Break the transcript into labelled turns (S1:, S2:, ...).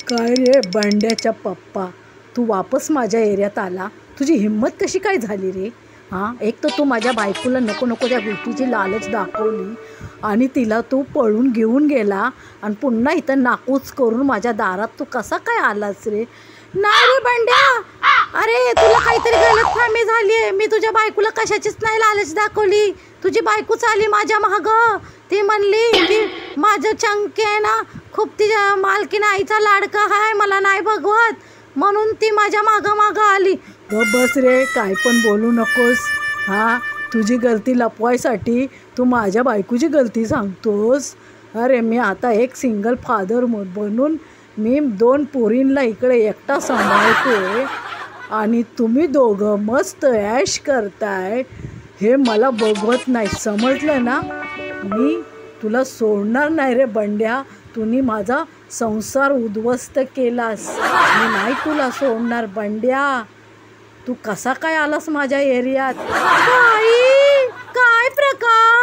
S1: काय रे बंड्याच्या पप्पा, तू वापस माझ्या एरियात आला. तुझी हिंमत कशी काय झाली रे? हां, एक तर तू माझ्या बायकोला नको नको त्या गोष्टीची लालच दाखवली आणि तिला तू पळून घेऊन गेला आणि पुन्हा इथं नाकूच करून माझ्या दारात तू कसा काय आलास रे? नाही रे बंड्या, अरे तुला काहीतरी गलतफहमी झाली आहे. मी तुझ्या बायकोला कशाचीच नाही लालच दाखवली. तुझी बायकोच आली माझ्या मागं. ती म्हणली की माझं चंकी आहे ना, खूप तिच्या मालकीन आईचा लाडका आहे, मला नाही बघवत, म्हणून ती माझ्या मागं आली. बस रे, काय पण बोलू नकोस. हां, तुझी गलती लपवायसाठी तू माझ्या बायकोची गलती सांगतोस. अरे मी आता एक सिंगल फादर बनून मी 2 पोरींना इकडे एकटा सांभाळतोय आणि तुम्ही दोघं मस्त ऐश करताय, हे मला बघवत नाही. समजलं ना? मी तुला सोडणार नाही रे बंड्या. तुम्ही माझा संसार उद्ध्वस्त केलास. मी नाही तुला सोडणार बंड्या. तू कसा काय आलास माझ्या एरियात? काय प्रकार?